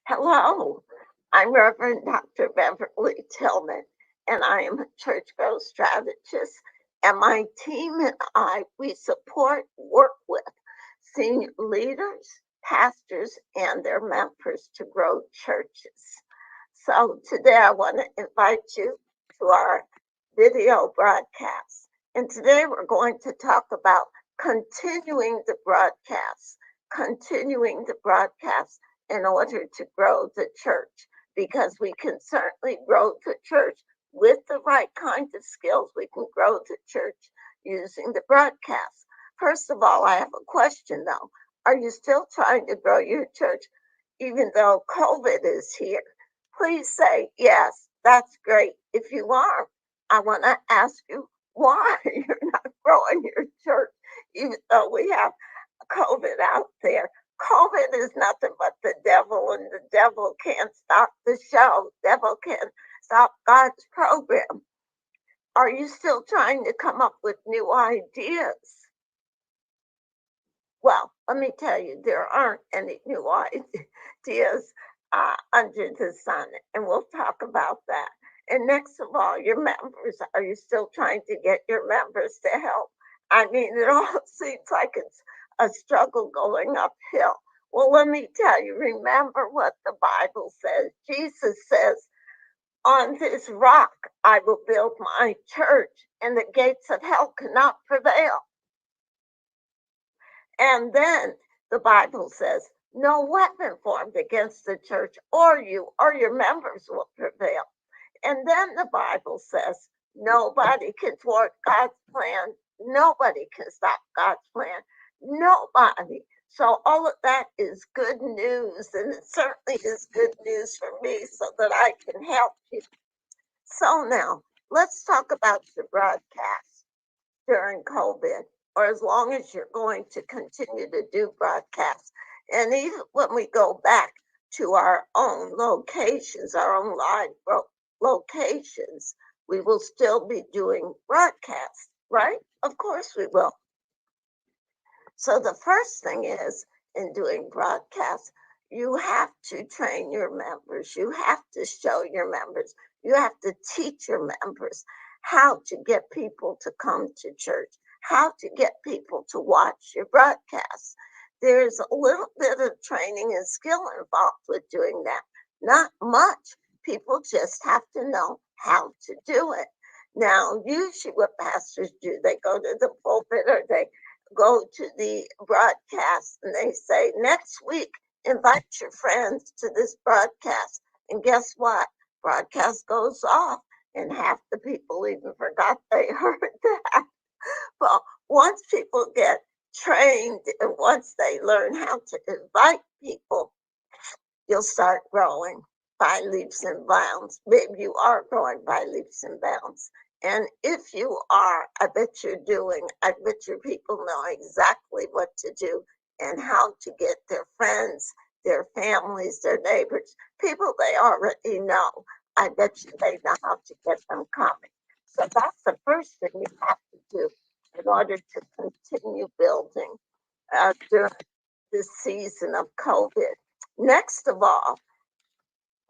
Hello, I'm Reverend Dr. Beverly Tillman, and I am a church growth strategist. And my team and I, we work with senior leaders, pastors, and their members to grow churches. So today I want to invite you to our video broadcast. And today we're going to talk about continuing the broadcast in order to grow the church, because we can certainly grow the church with the right kind of skills. We can grow the church using the broadcast. First of all, I have a question though. Are you still trying to grow your church even though COVID is here? Please say yes, that's great. If you are, I want to ask you why you're not growing your church even though we have COVID out there. COVID is nothing but the devil, and the devil can't stop the show. Devil can't stop God's program. Are you still trying to come up with new ideas? Well, let me tell you, there aren't any new ideas under the sun, and we'll talk about that. And next of all, your members, are you still trying to get your members to help? I mean, it all seems like it's a struggle going uphill. Well, let me tell you, remember what the Bible says. Jesus says, on this rock I will build my church, and the gates of hell cannot prevail. And then the Bible says, no weapon formed against the church or you or your members will prevail. And then the Bible says, nobody can thwart God's plan. Nobody can stop God's plan. Nobody. So all of that is good news, and it certainly is good news for me so that I can help you. So now let's talk about your broadcast during COVID, or as long as you're going to continue to do broadcasts. And even when we go back to our own locations, our own live locations, we will still be doing broadcasts, right? Of course we will. So the first thing is, in doing broadcasts, you have to train your members. You have to show your members. You have to teach your members how to get people to come to church, how to get people to watch your broadcasts. There's a little bit of training and skill involved with doing that. Not much. People just have to know how to do it. Now, usually what pastors do, they go to the pulpit or they go to the broadcast and they say, next week, invite your friends to this broadcast. And guess what? Broadcast goes off, and half the people even forgot they heard that. Well, once people get trained and once they learn how to invite people, you'll start growing by leaps and bounds. Maybe you are growing by leaps and bounds. And if you are, I bet your people know exactly what to do and how to get their friends, their families, their neighbors, people they already know. I bet you they know how to get them coming. So that's the first thing you have to do in order to continue building during this season of COVID. Next of all,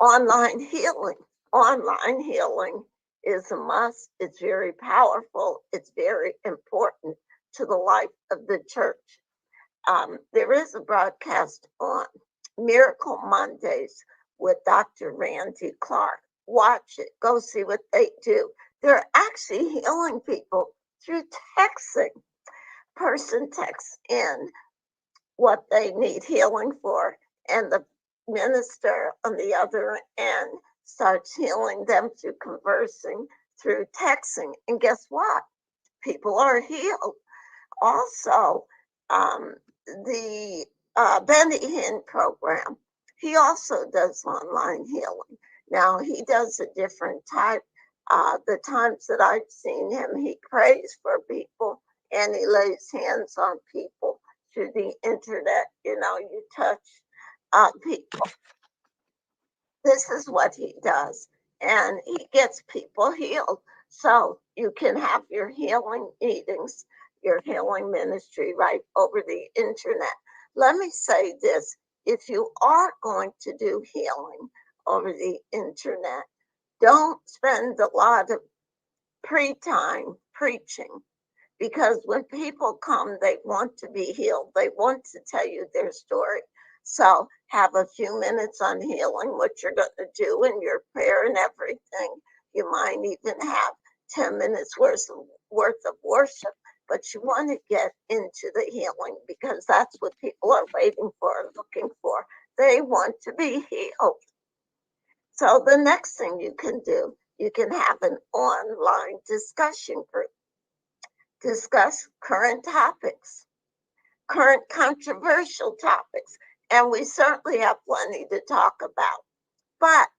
online healing. Online healing is a must. It's very powerful. It's very important to the life of the church. There is a broadcast on Miracle Mondays with Dr. Randy Clark. Watch it. Go see what they do. They're actually healing people through texting. Person texts in what they need healing for, and the minister on the other end starts healing them through conversing, through texting. And guess what? People are healed. Also, the Benny Hinn program, he also does online healing. Now, he does a different type. The times that I've seen him, he prays for people and he lays hands on people through the internet. You touch people. This is what he does, and he gets people healed. So you can have your healing meetings, your healing ministry right over the internet. Let me say this, if you are going to do healing over the internet, don't spend a lot of pre-time preaching, because when people come, they want to be healed. They want to tell you their story. So have a few minutes on healing, what you're going to do in your prayer and everything. You might even have 10 minutes worth of worship, but you want to get into the healing, because that's what people are waiting for, looking for. They want to be healed. So the next thing you can do, you can have an online discussion group. Discuss current topics, current controversial topics, and we certainly have plenty to talk about. But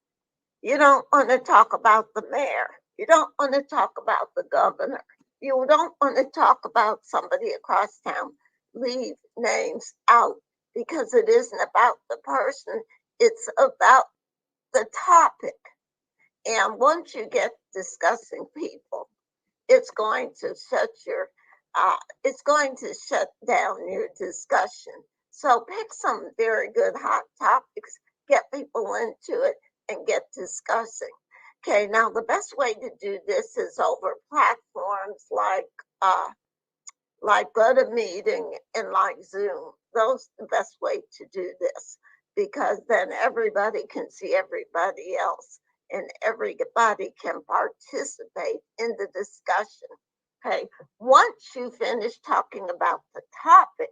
you don't want to talk about the mayor. You don't want to talk about the governor. You don't want to talk about somebody across town. Leave names out, because it isn't about the person, it's about the topic. And once you get discussing people, it's going to it's going to shut down your discussion. So pick some very good hot topics, get people into it, and get discussing. Okay, now the best way to do this is over platforms like GoToMeeting and like Zoom. Those are the best way to do this, because then everybody can see everybody else and everybody can participate in the discussion. Okay, once you finish talking about the topic,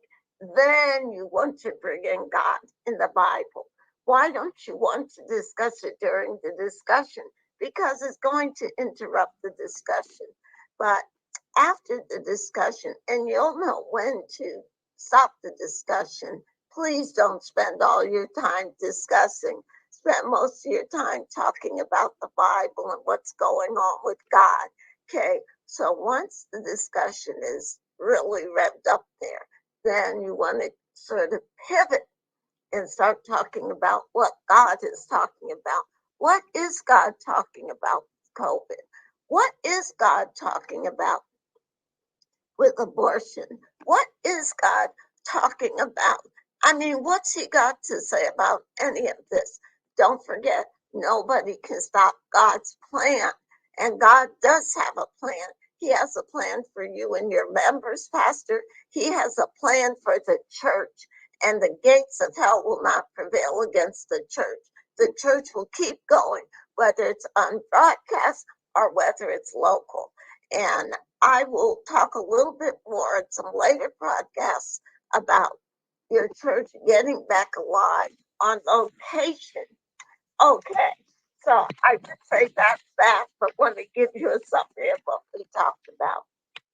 then you want to bring in God in the Bible. Why don't you want to discuss it during the discussion? Because it's going to interrupt the discussion. But after the discussion, and you'll know when to stop the discussion. Please don't spend all your time discussing. Spend most of your time talking about the Bible and what's going on with God. Okay, so once the discussion is really revved up there, then you want to sort of pivot and start talking about what God is talking about. What is God talking about with COVID? What is God talking about with abortion? What is God talking about? I mean, what's he got to say about any of this? Don't forget, nobody can stop God's plan. And God does have a plan. He has a plan for you and your members, Pastor. He has a plan for the church. And the gates of hell will not prevail against the church. The church will keep going, whether it's on broadcast or whether it's local. And I will talk a little bit more at some later broadcasts about your church getting back alive on location. Okay, so I did say that's that, but want to give you a summary of what we talked about.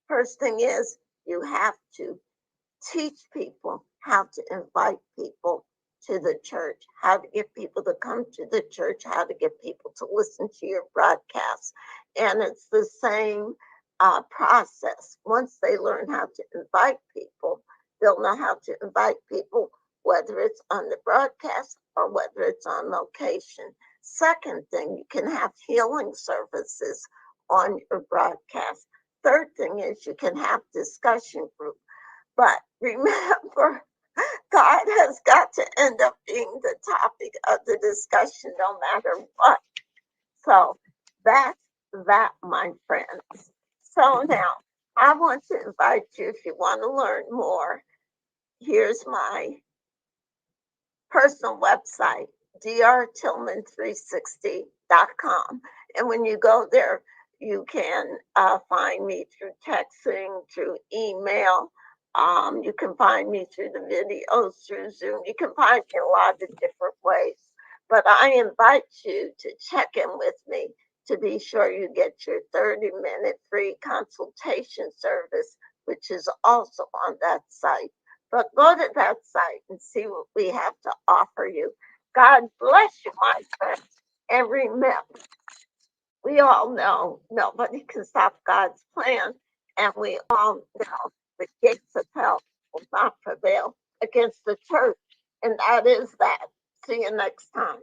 First thing is, you have to teach people how to invite people to the church, how to get people to come to the church, how to get people to listen to your broadcasts. And it's the same process. Once they learn how to invite people, they'll know how to invite people, whether it's on the broadcast or whether it's on location. Second thing, you can have healing services on your broadcast. Third thing is you can have discussion groups. But remember, God has got to end up being the topic of the discussion no matter what. So that's that, my friends. So now I want to invite you, if you want to learn more, here's my personal website, drtillman360.com. And when you go there, you can find me through texting, through email. You can find me through the videos, through Zoom. You can find me a lot of different ways. But I invite you to check in with me to be sure you get your 30-minute free consultation service, which is also on that site. But go to that site and see what we have to offer you. God bless you, my friends. And remember, we all know nobody can stop God's plan. And we all know the gates of hell will not prevail against the church. And that is that. See you next time.